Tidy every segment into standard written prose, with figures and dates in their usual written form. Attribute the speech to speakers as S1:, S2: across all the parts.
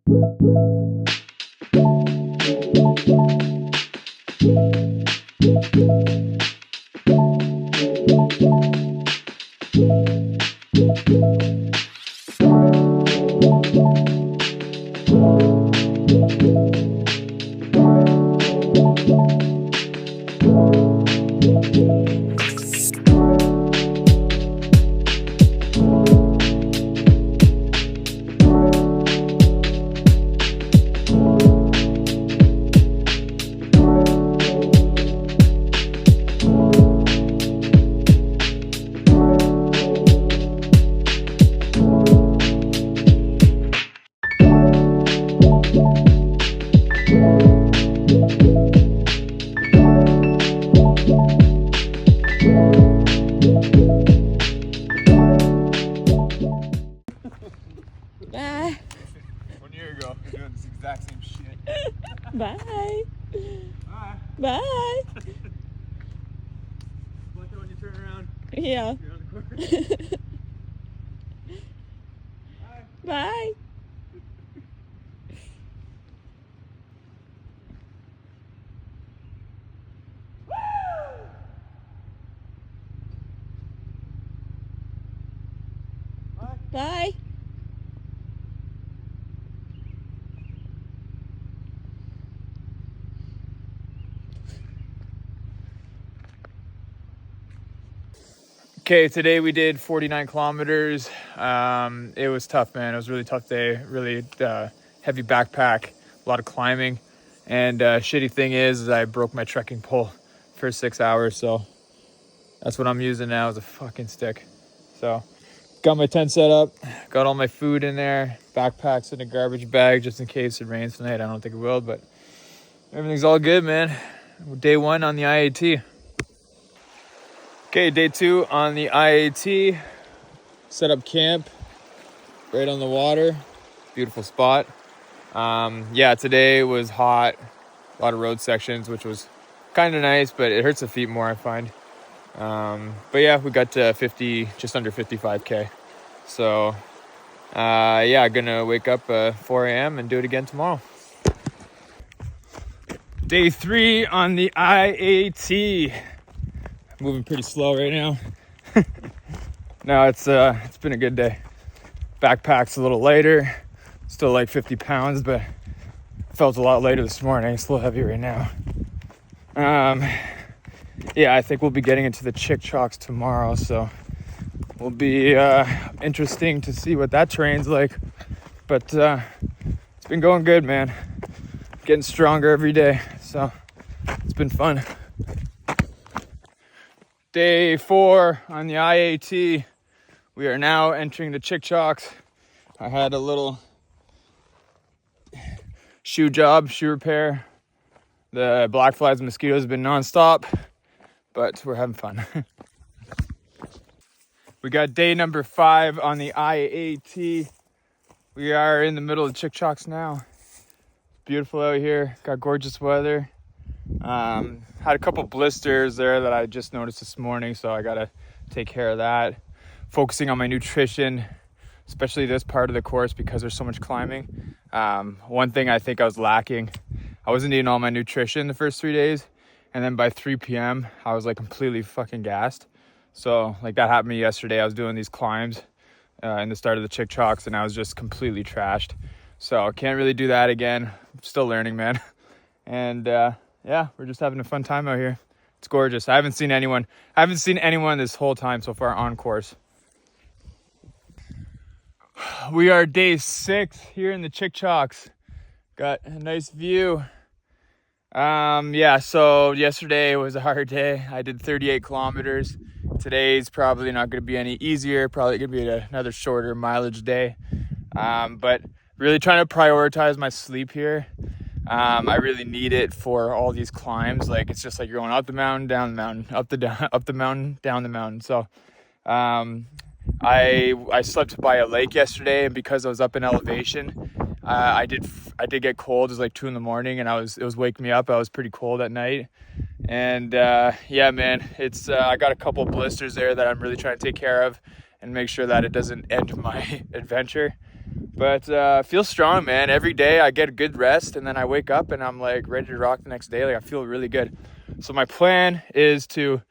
S1: Bye.
S2: 1 year ago, we're doing this exact same shit.
S1: Bye.
S2: Bye.
S1: Bye.
S2: Watch out when you turn around.
S1: Yeah.
S2: You're on the course. Bye.
S1: Bye. Bye.
S2: Okay, today we did 49 kilometers. It was tough, man. It was a really tough day, really heavy backpack, a lot of climbing. And shitty thing is I broke my trekking pole for 6 hours. So that's what I'm using now as a fucking stick. So got my tent set up, got all my food in there, backpacks in a garbage bag just in case it rains tonight. I don't think it will, but everything's all good, man. Day 1 on the IAT. Okay, day 2 on the IAT. Set up camp right on the water. Beautiful spot. Yeah, today was hot. A lot of road sections, which was kind of nice, but it hurts the feet more, I find. But yeah, we got to 50, just under 55K. So yeah, gonna wake up 4 a.m. and do it again tomorrow. Day 3 on the IAT. Moving pretty slow right now. No, it's been a good day. Backpack's a little lighter, still like 50 pounds, but felt a lot lighter this morning. It's a little heavy right now. Yeah, I think we'll be getting into the Chick Chalks tomorrow, so will be interesting to see what that terrain's like. But it's been going good, man. Getting stronger every day, so it's been fun. Day 4 on the IAT. We are now entering the Chick Chalks. I had a little shoe repair. The black flies and mosquitoes have been nonstop, but we're having fun. We got day number 5 on the IAT. We are in the middle of the Chick Chalks now. Beautiful out here, got gorgeous weather. Had a couple blisters there that I just noticed this morning, so I gotta take care of that. Focusing on my nutrition, especially this part of the course because there's so much climbing. One thing I think I was lacking, I wasn't eating all my nutrition the first 3 days, and then by 3 p.m. I was like completely fucking gassed. So like that happened to me yesterday. I was doing these climbs in the start of the Chick Chalks and I was just completely trashed. So I can't really do that again. I'm still learning, man. And yeah, we're just having a fun time out here. It's gorgeous. I haven't seen anyone this whole time so far on course. We are day 6 here in the Chick Chalks. Got a nice view. Yeah, so yesterday was a hard day. I did 38 kilometers. Today's probably not going to be any easier. Probably going to be another shorter mileage day. But really trying to prioritize my sleep here. I really need it for all these climbs. Like it's just like you're going up the mountain, down the mountain, up the mountain, down the mountain. So I slept by a lake yesterday, and because I was up in elevation, I did get cold. It was like 2 a.m, and it was waking me up. I was pretty cold at night, and yeah, man, it's I got a couple blisters there that I'm really trying to take care of and make sure that it doesn't end my adventure. But feel strong, man. Every day I get a good rest, and then I wake up and I'm like ready to rock the next day. Like I feel really good. So my plan is to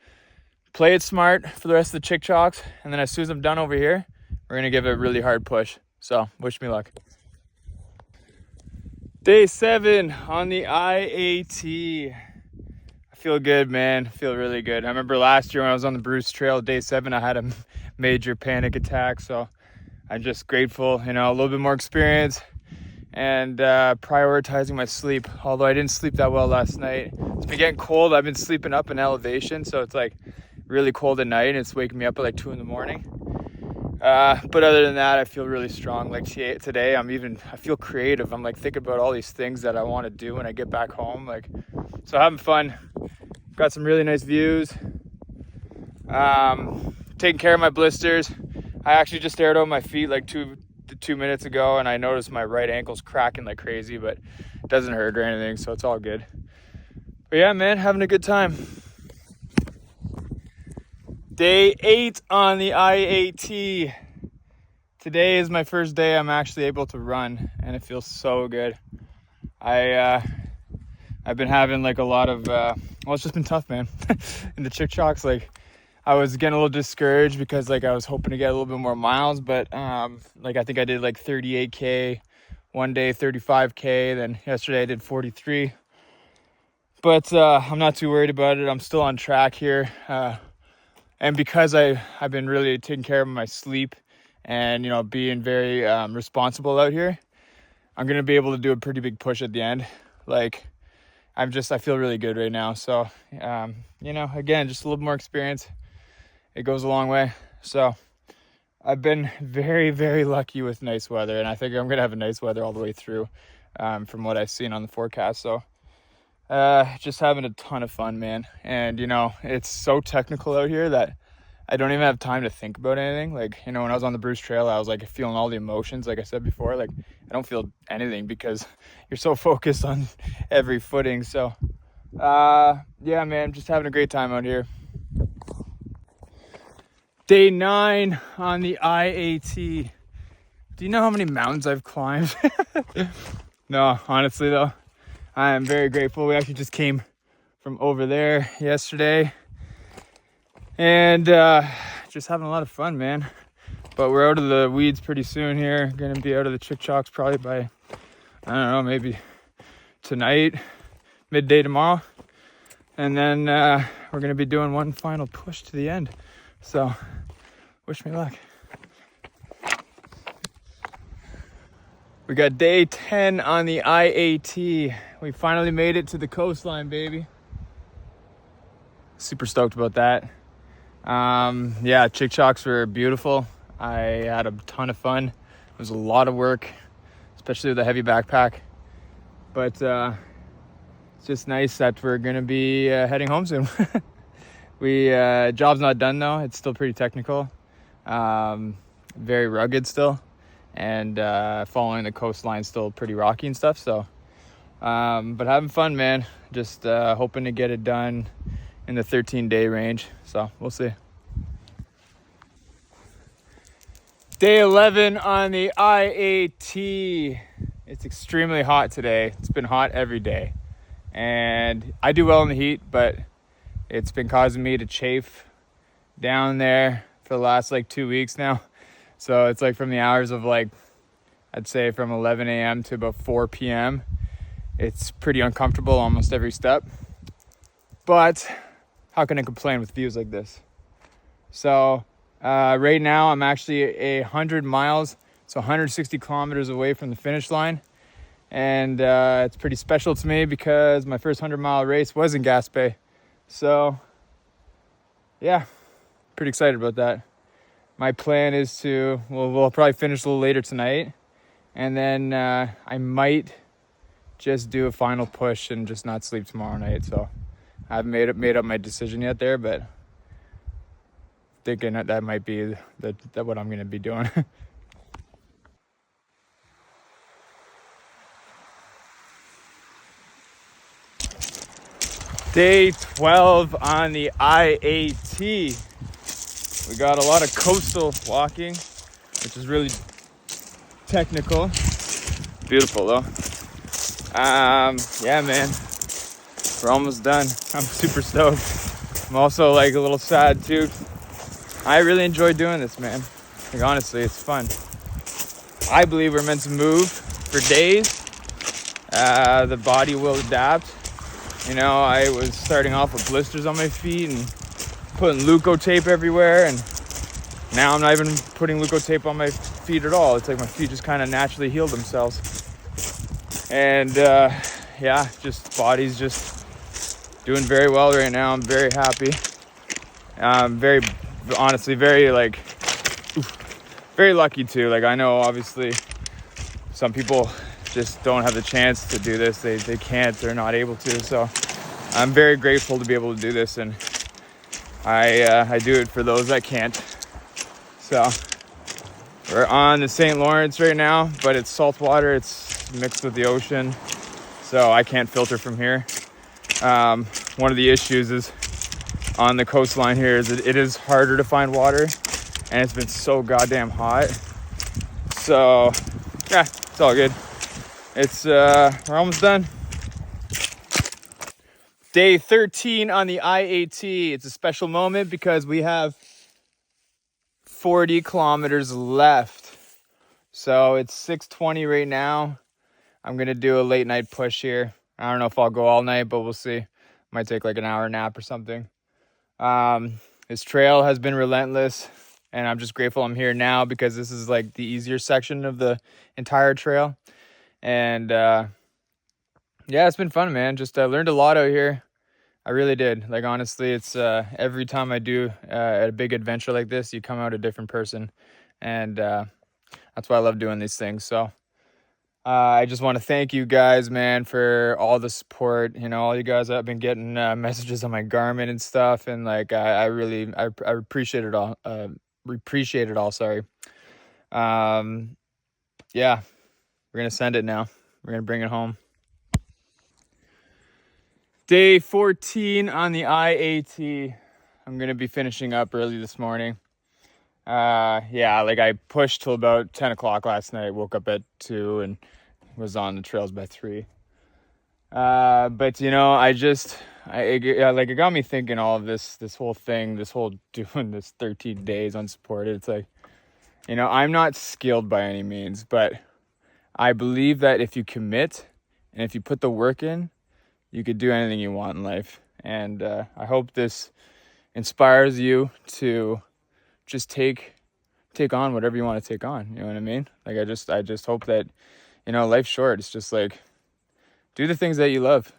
S2: play it smart for the rest of the Chick Chalks, and then as soon as I'm done over here, we're gonna give it a really hard push. So wish me luck. Day 7 on the IAT. I feel good, man. I feel really good. I remember last year when I was on the Bruce Trail, day 7, I had a major panic attack. So I'm just grateful, a little bit more experience and prioritizing my sleep. Although I didn't sleep that well last night. It's been getting cold. I've been sleeping up in elevation, so it's like really cold at night and it's waking me up at like 2 in the morning. But other than that, I feel really strong. Like today, I feel creative. I'm like thinking about all these things that I want to do when I get back home. So having fun. Got some really nice views. Taking care of my blisters. I actually just aired out my feet like two minutes ago, and I noticed my right ankle's cracking like crazy, but it doesn't hurt or anything, so it's all good. But yeah, man, having a good time. Day 8 on the IAT. Today is my first day I'm actually able to run, and it feels so good. I've been having like a lot of, it's just been tough, man. In the Chick Chalks, like I was getting a little discouraged because like I was hoping to get a little bit more miles, but like I think I did like 38K one day, 35K, then yesterday I did 43. But I'm not too worried about it. I'm still on track here. And because I've been really taking care of my sleep and, being very responsible out here, I'm going to be able to do a pretty big push at the end. Like, I feel really good right now. So, again, just a little more experience. It goes a long way. So, I've been very, very lucky with nice weather. And I think I'm going to have a nice weather all the way through from what I've seen on the forecast. So, just having a ton of fun, man. And it's so technical out here that I don't even have time to think about anything. Like, when I was on the Bruce Trail, I was like feeling all the emotions. Like I said before, like I don't feel anything because you're so focused on every footing. So yeah, man, just having a great time out here. Day 9 on the IAT. Do you know how many mountains I've climbed? No, honestly though, I am very grateful. We actually just came from over there yesterday and just having a lot of fun, man. But we're out of the weeds pretty soon here. Gonna be out of the Chick Chalks probably by, I don't know, maybe tonight, midday tomorrow. And then we're gonna be doing one final push to the end. So wish me luck. We got day 10 on the IAT. We finally made it to the coastline, baby. Super stoked about that. Yeah, Chick Chalks were beautiful. I had a ton of fun. It was a lot of work, especially with a heavy backpack. But it's just nice that we're gonna be heading home soon. Job's not done though. It's still pretty technical. Very rugged still. And following the coastline still pretty rocky and stuff. So, but having fun, man. Just hoping to get it done in the 13-day range. So we'll see. Day 11 on the IAT. It's extremely hot today. It's been hot every day. And I do well in the heat, but it's been causing me to chafe down there for the last 2 weeks now. So it's from the hours of I'd say from 11 a.m. to about 4 p.m. It's pretty uncomfortable almost every step. But how can I complain with views like this? So right now I'm actually 100 miles, so 160 kilometers away from the finish line. And it's pretty special to me because my first 100-mile race was in Gaspé. So yeah, pretty excited about that. My plan is we'll probably finish a little later tonight. And then I might just do a final push and just not sleep tomorrow night. So I haven't made up my decision yet there, but thinking that might be what I'm going to be doing. Day 12 on the IAT. We got a lot of coastal walking, which is really technical. Beautiful though. Yeah, man, we're almost done. I'm super stoked. I'm also like a little sad too. I really enjoy doing this, man. Like honestly, it's fun. I believe we're meant to move for days. The body will adapt. You know, I was starting off with blisters on my feet and putting leuko tape everywhere, and now I'm not even putting leuko tape on my feet at all. It's like my feet just kind of naturally heal themselves. And yeah, just body's just doing very well right now. I'm very happy. Very, honestly, very like, very lucky too. Like I know obviously some people just don't have the chance to do this. They can't, they're not able to. So I'm very grateful to be able to do this, and I do it for those that can't. So we're on the St. Lawrence right now, but it's salt water. It's mixed with the ocean, so I can't filter from here. One of the issues is on the coastline here is that it is harder to find water, and it's been so goddamn hot. So yeah, it's all good. It's we're almost done. Day 13 on the IAT. It's a special moment because we have 40 kilometers left. So it's 6:20 right now. I'm gonna do a late night push here. I don't know if I'll go all night, but we'll see. Might take like an hour nap or something. This trail has been relentless, and I'm just grateful I'm here now because this is like the easier section of the entire trail. And yeah, it's been fun, man. Just learned a lot out here. I really did. Like honestly, it's every time I do a big adventure like this, you come out a different person, and that's why I love doing these things. So I just want to thank you guys, man, for all the support. You know, all you guys that have been getting messages on my Garmin and stuff, and like I really appreciate it all. Appreciate it all. Sorry. Yeah, we're gonna send it now. We're gonna bring it home. Day 14 on the IAT. I'm gonna be finishing up early this morning. Yeah, like I pushed till about 10 o'clock last night. Woke up at 2 and was on the trails by 3. But you know, it got me thinking all of this whole thing, this whole doing this 13 days unsupported. It's like, you know, I'm not skilled by any means, but I believe that if you commit and if you put the work in, you could do anything you want in life. And I hope this inspires you to just take on whatever you want to take on. You know what I mean? Like I just hope that, you know, life's short. It's just like, do the things that you love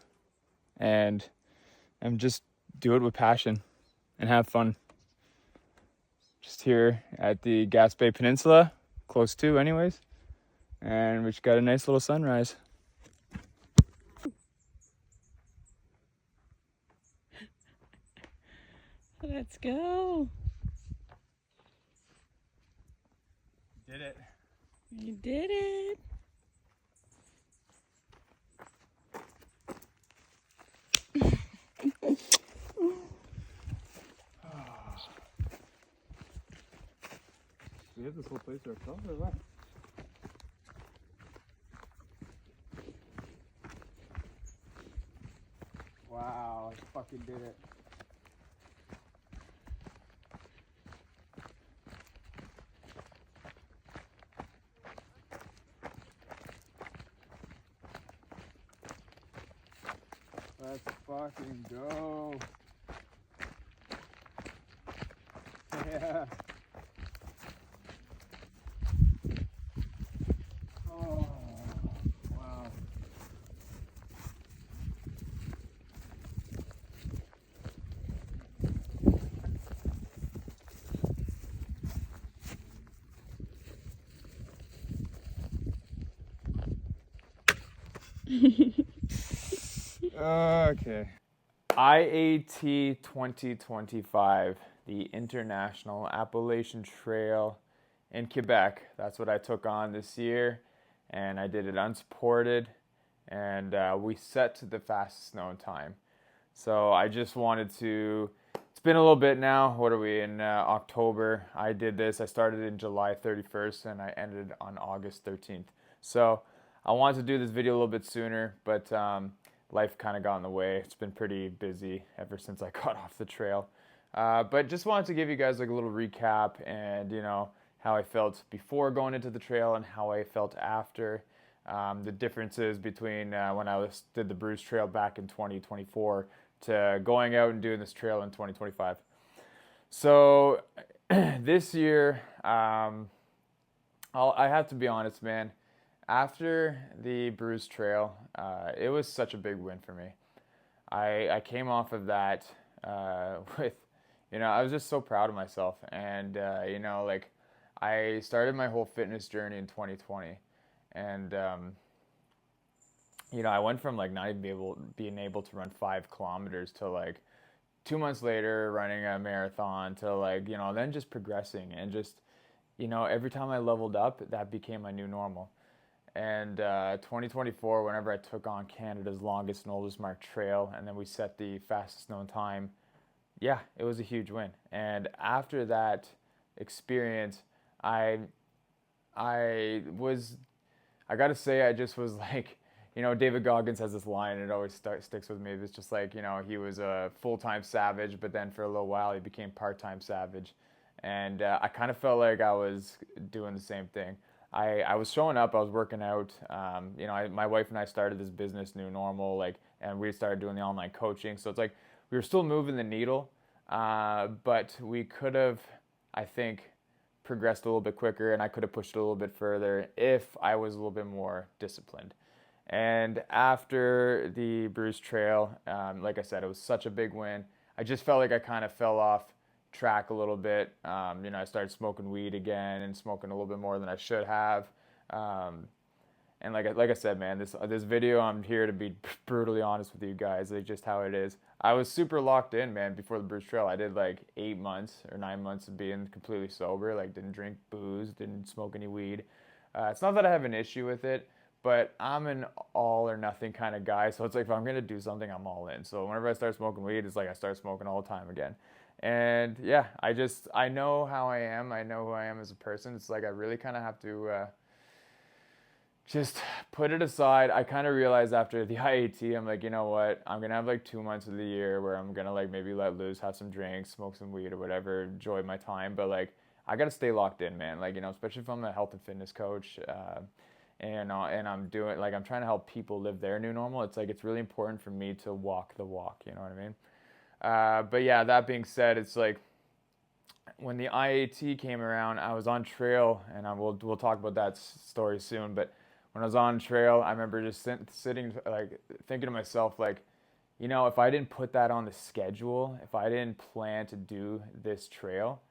S2: and just do it with passion and have fun. Just here at the Gaspé Peninsula, close to anyways. And we just got a nice little sunrise.
S1: Let's go.
S2: Did it.
S1: You did it.
S2: We have this whole place to ourselves or what? Wow, I fucking did it. Let's fucking go. Yeah. Oh, wow. Okay. IAT 2025, the International Appalachian Trail in Quebec. That's what I took on this year, and I did it unsupported, and we set the fastest known time. So I just wanted to It's been a little bit now. What are we in October? I did this. I started in July 31st and I ended on August 13th. So I wanted to do this video a little bit sooner, but life kind of got in the way. It's been pretty busy ever since I got off the trail. But just wanted to give you guys like a little recap and how I felt before going into the trail and how I felt after. The differences between when I did the Bruce Trail back in 2024 to going out and doing this trail in 2025. So this year, I have to be honest, man. After the Bruce Trail, it was such a big win for me. I came off of that with, I was just so proud of myself. And, like I started my whole fitness journey in 2020. And, I went from like not even being able to run 5 kilometers to like 2 months later running a marathon to like, then just progressing and just, every time I leveled up, that became my new normal. And 2024, whenever I took on Canada's longest and oldest marked trail, and then we set the fastest known time, yeah, it was a huge win. And after that experience, I gotta say, I just was like, David Goggins has this line, and it always sticks with me. It's just like, he was a full-time savage, but then for a little while he became part-time savage. And I kind of felt like I was doing the same thing. I was showing up, I was working out. My wife and I started this business, New Normal, and we started doing the online coaching. So it's like we were still moving the needle, but we could have, I think, progressed a little bit quicker, and I could have pushed it a little bit further if I was a little bit more disciplined. And after the Bruce Trail, like I said, it was such a big win. I just felt like I kind of fell off track a little bit. I started smoking weed again and smoking a little bit more than I should have. And like I said, man, this video, I'm here to be brutally honest with you guys, like just how it is. I was super locked in, man, before the Bruce Trail. I did like 8 months or 9 months of being completely sober, like didn't drink booze, didn't smoke any weed. It's not that I have an issue with it, but I'm an all or nothing kind of guy. So it's like if I'm gonna do something, I'm all in. So whenever I start smoking weed, it's like I start smoking all the time again. And yeah, I know how I am. I know who I am as a person. It's like I really kind of have to just put it aside. I kind of realized after the IAT, I'm like, you know what? I'm going to have like 2 months of the year where I'm going to like maybe let loose, have some drinks, smoke some weed or whatever, enjoy my time. But like, I got to stay locked in, man. Like, especially if I'm a health and fitness coach, and I'm doing, like, I'm trying to help people live their new normal. It's like, it's really important for me to walk the walk. You know what I mean? But yeah, that being said, it's like when the IAT came around, I was on trail, and we'll talk about that story soon. But when I was on trail, I remember just sitting, like thinking to myself, like, if I didn't put that on the schedule, if I didn't plan to do this trail,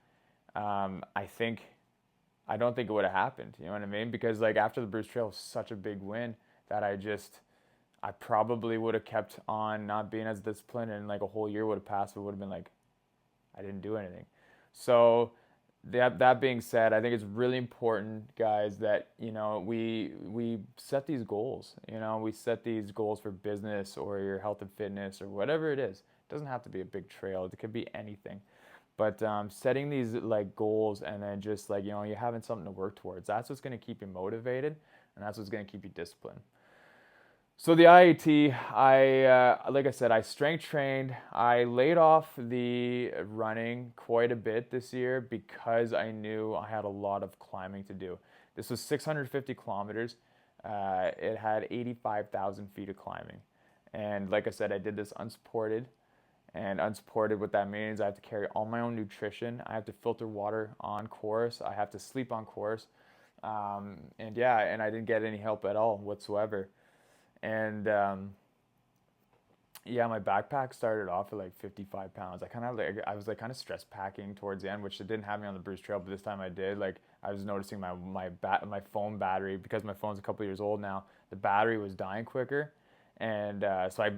S2: I don't think it would have happened. You know what I mean? Because like after the Bruce Trail was such a big win that I probably would have kept on not being as disciplined, and like a whole year would have passed. It would have been like, I didn't do anything. So that being said, I think it's really important, guys, that we set these goals. We set these goals for business or your health and fitness or whatever it is. It doesn't have to be a big trail. It could be anything. But setting these like goals and then just like you having something to work towards. That's what's going to keep you motivated, and that's what's going to keep you disciplined. So the IAT, like I said, I strength trained. I laid off the running quite a bit this year because I knew I had a lot of climbing to do. This was 650 kilometers. It had 85,000 feet of climbing. And like I said, I did this unsupported. And unsupported, what that means, I have to carry all my own nutrition. I have to filter water on course. I have to sleep on course. And I didn't get any help at all whatsoever. And my backpack started off at like 55 pounds. I was like kind of stress packing towards the end, which it didn't have me on the Bruce Trail, but this time I did. Like I was noticing my phone battery, because my phone's a couple years old now, the battery was dying quicker, and so I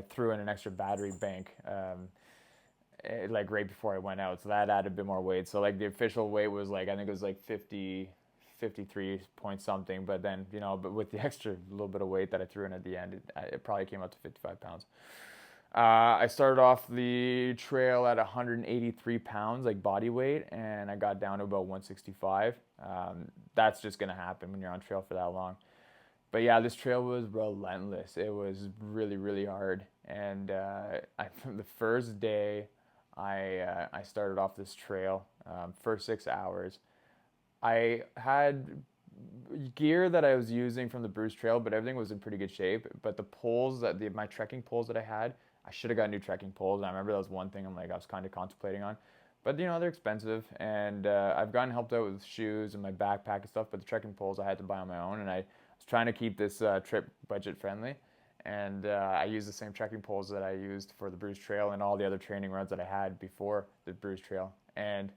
S2: threw in an extra battery bank. Like right before I went out, so that added a bit more weight. So like the official weight was like, I think it was like 53 point something, but then but with the extra little bit of weight that I threw in at the end, it probably came out to 55 pounds. I started off the trail at 183 pounds, like body weight, and I got down to about 165. That's just gonna happen when you're on trail for that long. But yeah, this trail was relentless. It was really, really hard. And from the first day, I started off this trail. First 6 hours, I had gear that I was using from the Bruce Trail, but everything was in pretty good shape. But the poles my trekking poles that I had, I should have got new trekking poles. And I remember that was one thing I was kind of contemplating on. But they're expensive, and I've gotten helped out with shoes and my backpack and stuff. But the trekking poles I had to buy on my own, and I was trying to keep this trip budget friendly. And I used the same trekking poles that I used for the Bruce Trail and all the other training runs that I had before the Bruce Trail and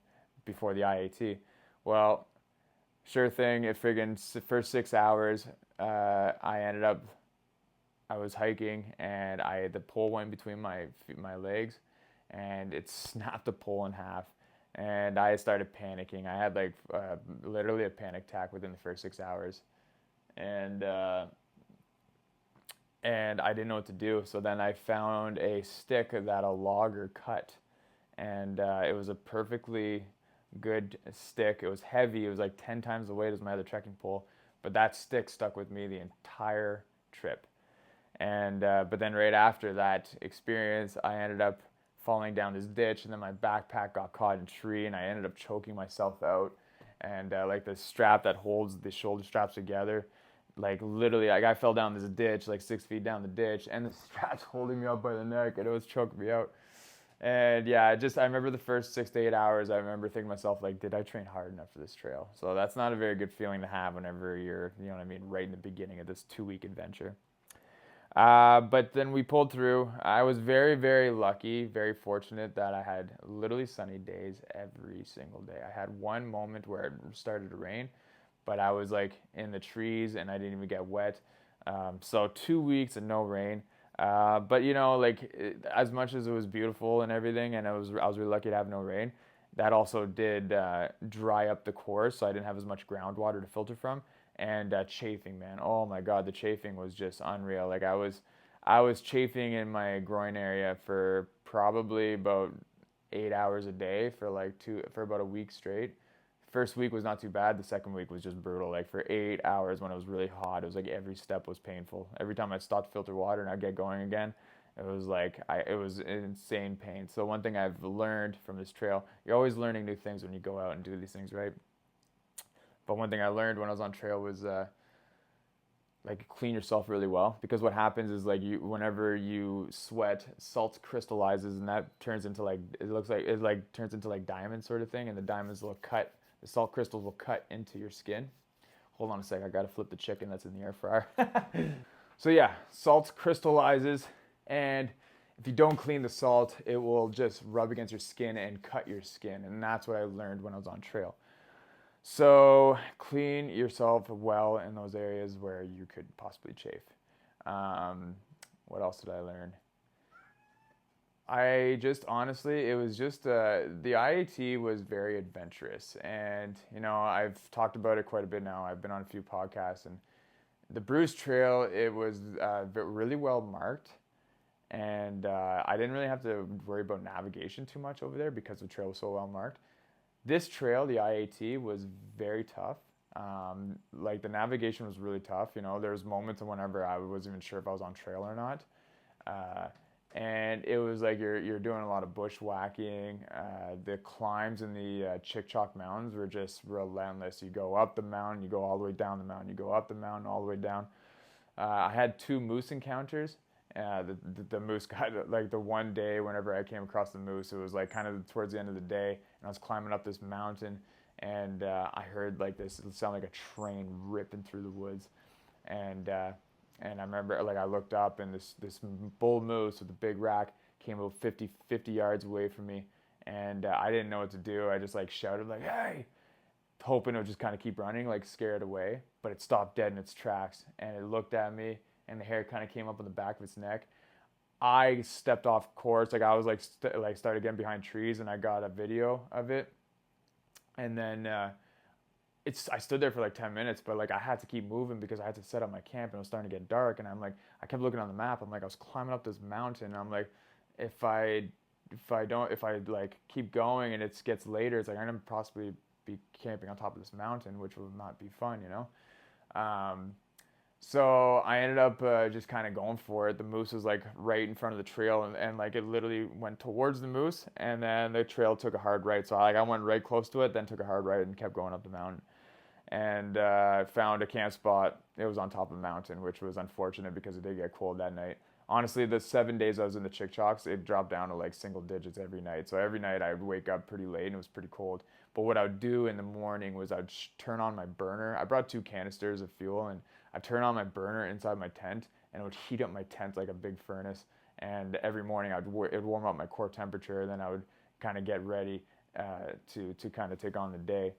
S2: before the IAT. Well, sure thing. It friggin' first 6 hours, I was hiking, and the pole went between my legs, and it snapped the pole in half, and I started panicking. I had literally a panic attack within the first 6 hours, and I didn't know what to do. So then I found a stick that a logger cut, and it was a perfectly good stick. It was heavy. It was like 10 times the weight as my other trekking pole, but that stick stuck with me the entire trip. And but then right after that experience, I ended up falling down this ditch, and then my backpack got caught in a tree, and I ended up choking myself out. And like the strap that holds the shoulder straps together, like literally, like I fell down this ditch, like 6 feet down the ditch, and the strap's holding me up by the neck, and it was choking me out. And yeah, I remember the first 6 to 8 hours, I remember thinking to myself, like, did I train hard enough for this trail? So that's not a very good feeling to have whenever you're, right in the beginning of this 2 week adventure. But then we pulled through. I was very, very lucky, very fortunate that I had literally sunny days every single day. I had one moment where it started to rain, but I was like in the trees and I didn't even get wet. So 2 weeks of no rain. But as much as it was beautiful and everything, and I was really lucky to have no rain, that also did dry up the course, so I didn't have as much groundwater to filter from. And chafing, man, oh my God, the chafing was just unreal. Like I was chafing in my groin area for probably about 8 hours a day for about a week straight. First week was not too bad. The second week was just brutal. Like for 8 hours when it was really hot, it was like every step was painful. Every time I stopped to filter water and I'd get going again, it was it was insane pain. So one thing I've learned from this trail, you're always learning new things when you go out and do these things, right? But one thing I learned when I was on trail was clean yourself really well, because what happens is whenever you sweat, salt crystallizes, and that turns into turns into diamond sort of thing, and the salt crystals will cut into your skin. Hold on a sec, I gotta flip the chicken that's in the air fryer. So yeah, salt crystallizes, and if you don't clean the salt, it will just rub against your skin and cut your skin, and that's what I learned when I was on trail. So clean yourself well in those areas where you could possibly chafe. What else did I learn? It was just the IAT was very adventurous, and I've talked about it quite a bit now. I've been on a few podcasts, and the Bruce Trail, it was really well marked, and I didn't really have to worry about navigation too much over there because the trail was so well marked. This trail, the IAT, was very tough. The navigation was really tough. There was moments whenever I wasn't even sure if I was on trail or not. And it was like you're doing a lot of bushwhacking. The climbs in the Chick-Chalk Mountains were just relentless. You go up the mountain, you go all the way down the mountain, you go up the mountain, all the way down. I had 2 moose encounters. The moose got the one day whenever I came across the moose, it was kind of towards the end of the day, and I was climbing up this mountain, and I heard this sound like a train ripping through the woods, and I remember I looked up, and this bull moose with a big rack came about 50 yards away from me, and I didn't know what to do. I just shouted hey, hoping it would just kind of keep running, scared away, but it stopped dead in its tracks, and it looked at me, and the hair kind of came up on the back of its neck. I stepped off course. I was started getting behind trees, and I got a video of it. And then I stood there for 10 minutes, but I had to keep moving because I had to set up my camp, and it was starting to get dark. And I kept looking on the map. I was climbing up this mountain. And if I like keep going and it gets later, it's like I'm gonna possibly be camping on top of this mountain, which will not be fun, you know. Um, so I ended up just kind of going for it. The moose was like right in front of the trail, and like it literally went towards the moose, and then the trail took a hard right. So I went right close to it, then took a hard right and kept going up the mountain, and found a camp spot. It was on top of a mountain, which was unfortunate because it did get cold that night. Honestly, the 7 days I was in the Chick-Chocs, it dropped down to like single digits every night. So every night I would wake up pretty late and it was pretty cold. But what I would do in the morning was I'd turn on my burner. I brought 2 canisters of fuel, and I'd turn on my burner inside my tent, and it would heat up my tent like a big furnace. And every morning it would warm up my core temperature, and then I would kind of get ready to kind of take on the day.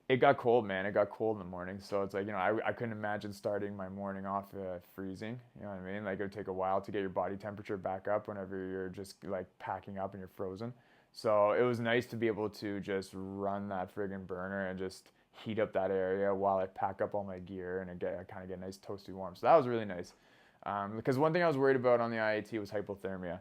S2: It got cold, man. It got cold in the morning. So it's like, I couldn't imagine starting my morning off freezing. You know what I mean? Like, it would take a while to get your body temperature back up whenever you're just like packing up and you're frozen. So it was nice to be able to just run that friggin' burner and just heat up that area while I pack up all my gear, and I kind of get nice toasty warm. So that was really nice. Because one thing I was worried about on the IAT was hypothermia.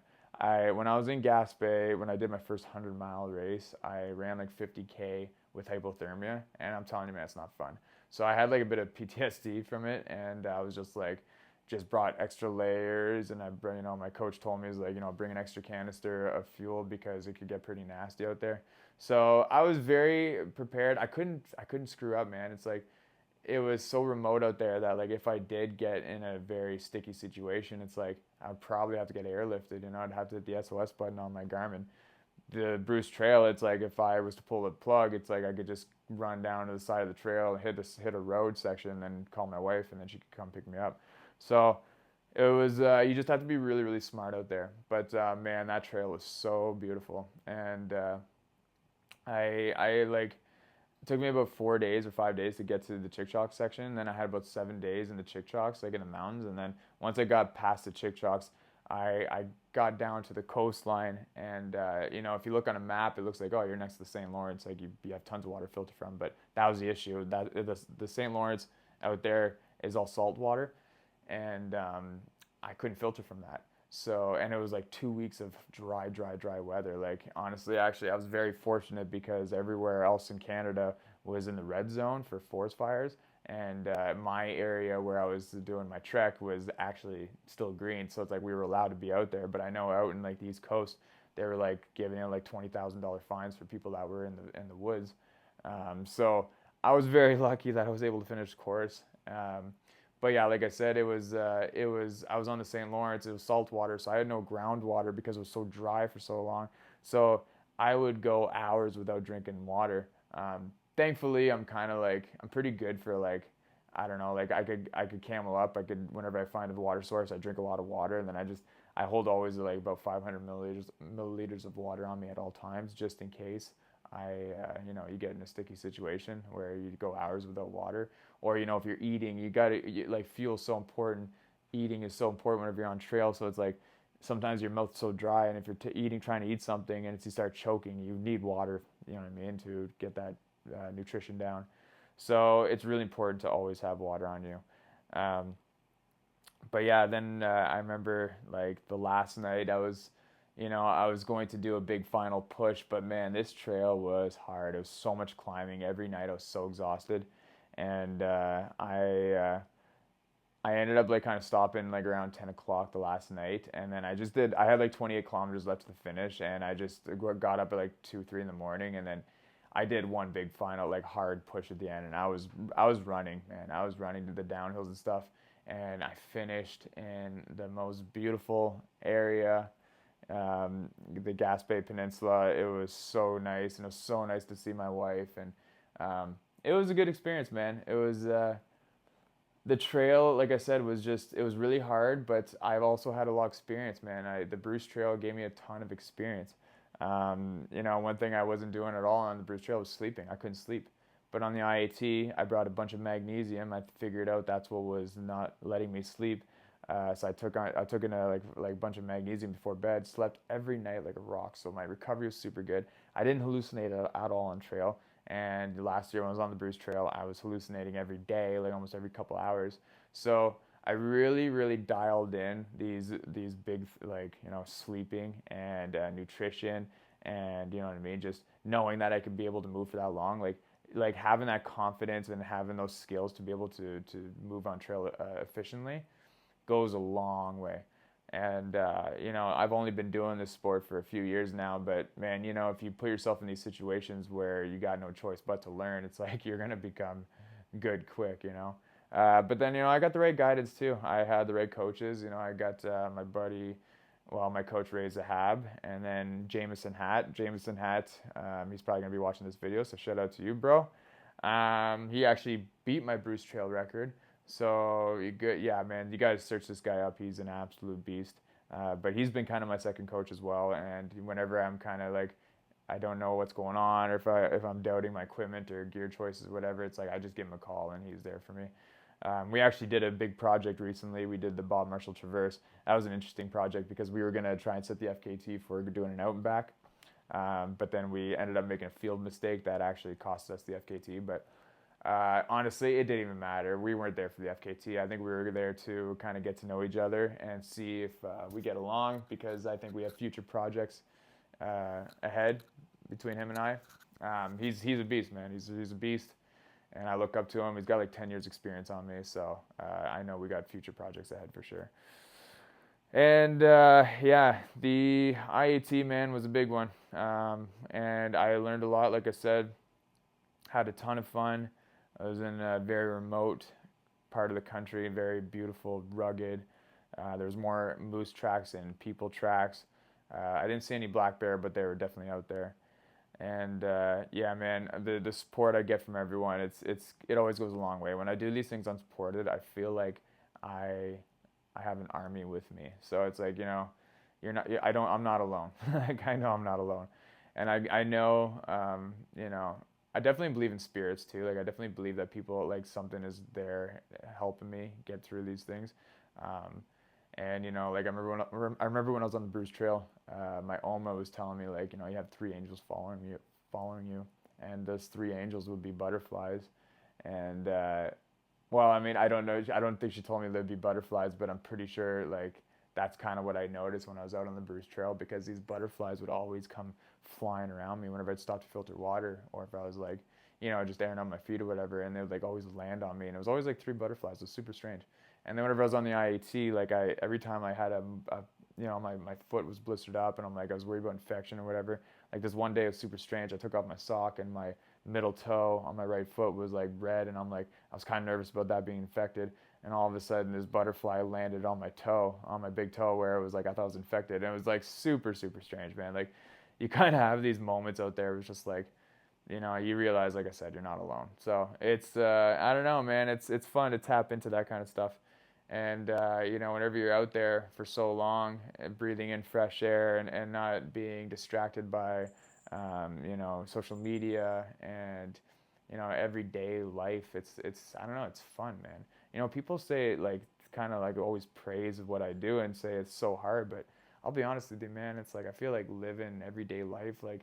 S2: When I was in Gaspé, when I did my first 100-mile race, I ran like 50K with hypothermia, and I'm telling you, man, it's not fun. So I had like a bit of PTSD from it, and I was just like, just brought extra layers, and my coach told me, is like, bring an extra canister of fuel because it could get pretty nasty out there. So I was very prepared. I couldn't screw up, man. It's like it was so remote out there that like if I did get in a very sticky situation, it's like I'd probably have to get airlifted. I'd have to hit the SOS button on my Garmin. The Bruce Trail, it's like if I was to pull the plug, it's like I could just run down to the side of the trail, hit a road section, and then call my wife, and then she could come pick me up. So it was you just have to be really really smart out there. But man, that trail was so beautiful, and I like it took me about 4 days or 5 days to get to the Chick-Chocs section. Then I had about 7 days in the Chick-Chocs, like in the mountains. And then once I got past the Chick-Chocs, I got down to the coastline. And, if you look on a map, it looks like, oh, you're next to the St. Lawrence. Like you have tons of water to filter from. But that was the issue. The St. Lawrence out there is all salt water. And I couldn't filter from that. So, and it was like 2 weeks of dry, dry, dry weather. Like, honestly, actually, I was very fortunate because everywhere else in Canada was in the red zone for forest fires. And my area where I was doing my trek was actually still green. So it's like we were allowed to be out there. But I know out in like the East Coast, they were like giving out like $20,000 fines for people that were in the woods. So I was very lucky that I was able to finish the course. But yeah, like I said, it was I was on the St. Lawrence. It was salt water, so I had no groundwater because it was so dry for so long. So I would go hours without drinking water. Thankfully, I'm pretty good for like I don't know, like I could camel up. I could whenever I find a water source, I drink a lot of water, and then I hold always like about 500 milliliters of water on me at all times, just in case you get in a sticky situation where you go hours without water, or if you're eating, like fuel's so important. Eating is so important whenever you're on trail. So it's like sometimes your mouth's so dry, and if you're trying to eat something, and you start choking, you need water. You know what I mean, to get that nutrition down. So it's really important to always have water on you. Um, but yeah, then I remember like the last night I was going to do a big final push, but man, this trail was hard. It was so much climbing every night. I was so exhausted, and I ended up like kind of stopping like around 10 o'clock the last night, and then I had like 28 kilometers left to the finish, and I just got up at like 2, 3 in the morning, and then I did one big final like hard push at the end, and I was running, man. I was running to the downhills and stuff, and I finished in the most beautiful area, the Gaspé Peninsula. It was so nice, and it was so nice to see my wife, and it was a good experience, man. It was the trail, like I said, it was really hard, but I've also had a lot of experience, man. The Bruce Trail gave me a ton of experience. One thing I wasn't doing at all on the Bruce Trail was sleeping. I couldn't sleep. But on the IAT, I brought a bunch of magnesium. I figured out that's what was not letting me sleep. So I took in a bunch of magnesium before bed. Slept every night like a rock. So my recovery was super good. I didn't hallucinate at all on trail. And last year when I was on the Bruce Trail, I was hallucinating every day, like almost every couple hours. So I really, really dialed in these big, like, sleeping and nutrition, and you know what I mean, just knowing that I could be able to move for that long, like having that confidence and having those skills to be able to move on trail efficiently goes a long way. And I've only been doing this sport for a few years now, but man, if you put yourself in these situations where you got no choice but to learn, it's like you're gonna become good quick. But then I got the right guidance too. I had the right coaches. I got my buddy, well, my coach Ray's a Hab, and then Jameson Hatt. He's probably gonna be watching this video, so shout out to you, bro. He actually beat my Bruce Trail record. So yeah, man, you gotta search this guy up. He's an absolute beast. But he's been kind of my second coach as well. And whenever I'm kind of like, I don't know what's going on, or if I'm doubting my equipment or gear choices, whatever, it's like I just give him a call and he's there for me. We actually did a big project recently. We did the Bob Marshall Traverse. That was an interesting project because we were gonna try and set the FKT for doing an out and back. But then we ended up making a field mistake that actually cost us the FKT. But honestly, it didn't even matter. We weren't there for the FKT. I think we were there to kind of get to know each other and see if we get along, because I think we have future projects ahead between him and I. He's a beast, man. He's a beast, and I look up to him. He's got like 10 years experience on me, so I know we got future projects ahead for sure. And yeah, the IAT, man, was a big one, and I learned a lot. Like I said, had a ton of fun. I was in a very remote part of the country, very beautiful, rugged. There was more moose tracks and people tracks. I didn't see any black bear, but they were definitely out there. And yeah, man, the support I get from everyone, it always goes a long way. When I do these things unsupported, I feel like I have an army with me. So it's like, I'm not alone. Like, I know I'm not alone. And I know, I definitely believe in spirits too. Like, I definitely believe that people, like, something is there helping me get through these things. And like, I remember when I was on the Bruce Trail, my Oma was telling me, like, you have three angels following you, and those three angels would be butterflies. And well, I mean, I don't know. I don't think she told me they'd be butterflies, but I'm pretty sure, like, that's kind of what I noticed when I was out on the Bruce Trail, because these butterflies would always come flying around me whenever I'd stop to filter water, or if I was like, just airing out my feet or whatever, and they would like always land on me, and it was always like three butterflies. It was super strange. And then whenever I was on the IAT, like, every time I had my foot was blistered up, and I was worried about infection or whatever. Like, this one day it was super strange. I took off my sock, and my middle toe on my right foot was like red, and I was kind of nervous about that being infected. And all of a sudden, this butterfly landed on my toe, on my big toe, where it was like I thought I was infected. And it was like super, super strange, man. Like, you kind of have these moments out there. It's just like, you realize, like I said, you're not alone. So it's, I don't know, man. It's fun to tap into that kind of stuff. And whenever you're out there for so long, breathing in fresh air, and not being distracted by, social media and everyday life, it's I don't know, it's fun, man. People say, like, kind of like always praise of what I do and say it's so hard, but I'll be honest with you, man. It's like I feel like living everyday life, like,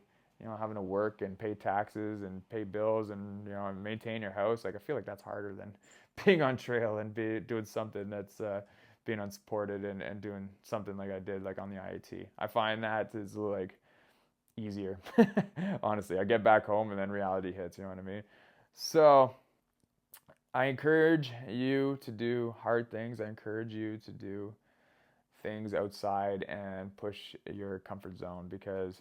S2: having to work and pay taxes and pay bills and maintain your house. Like, I feel like that's harder than being on trail and doing something that's being unsupported, and doing something like I did, like on the IAT. I find that is like easier. Honestly, I get back home and then reality hits. You know what I mean? So I encourage you to do hard things. I encourage you to do things outside and push your comfort zone, because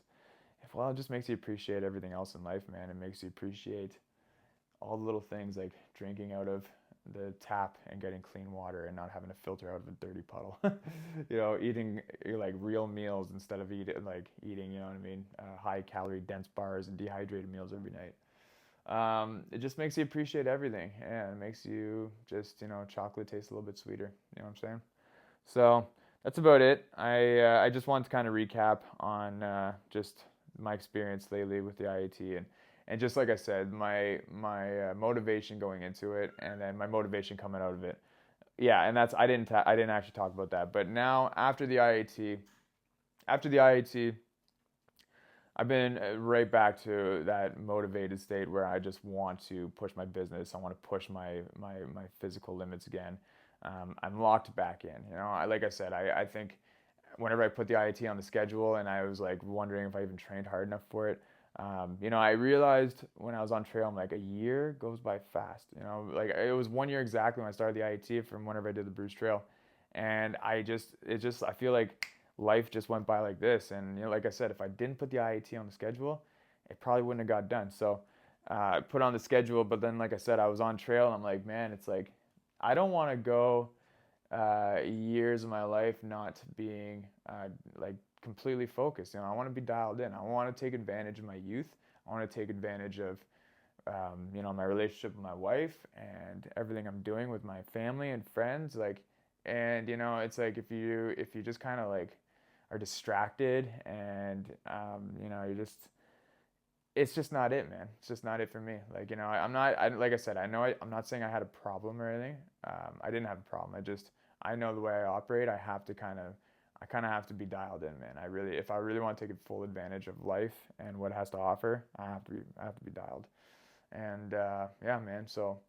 S2: it just makes you appreciate everything else in life, man. It makes you appreciate all the little things, like drinking out of the tap and getting clean water and not having to filter out of a dirty puddle. Eating like real meals instead of eating, you know what I mean, high calorie dense bars and dehydrated meals every night. It just makes you appreciate everything, and it makes you just, chocolate taste a little bit sweeter. You know what I'm saying? So that's about it. I just wanted to kind of recap on just my experience lately with the IAT, and just like I said, my motivation going into it, and then my motivation coming out of it. Yeah, and that's I didn't actually talk about that, but now after the IAT, I've been right back to that motivated state where I just want to push my business. I want to push my physical limits again. I'm locked back in. You know, like I said, I think whenever I put the IAT on the schedule and I was like wondering if I even trained hard enough for it, you know, I realized when I was on trail, I'm like, a year goes by fast. You know, like it was 1 year exactly when I started the IAT from whenever I did the Bruce Trail, and I feel like life just went by like this. And you know, like I said, if I didn't put the IAT on the schedule, it probably wouldn't have got done. So I put on the schedule, but then like I said, I was on trail, and I'm like, man, it's like I don't want to go years of my life not being like completely focused. You know, I want to be dialed in. I want to take advantage of my youth. I want to take advantage of you know, my relationship with my wife and everything I'm doing with my family and friends. Like, and you know, it's like if you just kind of like are distracted and you know, you just it's just not it, man. It's just not it for me. Like, you know, I'm not, like I said, I'm not saying I had a problem or anything. I didn't have a problem. I know the way I operate. I kind of have to be dialed in, man. If I really want to take full advantage of life and what it has to offer, I have to be dialed. And yeah, man. So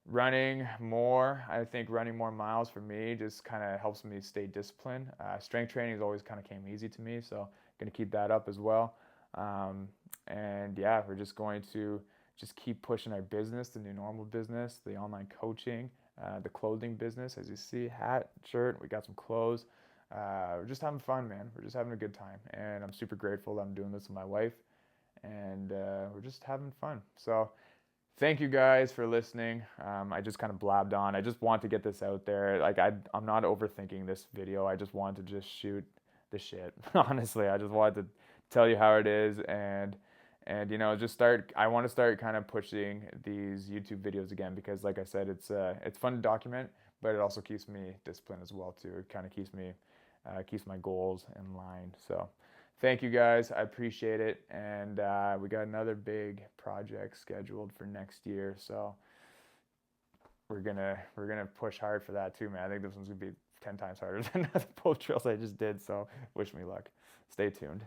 S2: running more, I think running more miles for me just kind of helps me stay disciplined. Strength training has always kind of came easy to me, so gonna keep that up as well. Um, and yeah, we're just going to just keep pushing our business, the new normal business, the online coaching, the clothing business. As you see, hat, shirt, we got some clothes. We're just having fun, man. We're just having a good time, and I'm super grateful that I'm doing this with my wife, and we're just having fun. So thank you guys for listening. I just kind of blabbed on. I just want to get this out there. Like I'm not overthinking this video. I just want to just shoot the shit. Honestly, I just wanted to tell you how it is, and you know, just start. I want to start kind of pushing these YouTube videos again because, like I said, it's fun to document, but it also keeps me disciplined as well too. It kind of keeps my goals in line. So thank you guys. I appreciate it. And we got another big project scheduled for next year. So we're gonna push hard for that too, man. I think this one's gonna be 10 times harder than the both trails I just did. So wish me luck. Stay tuned.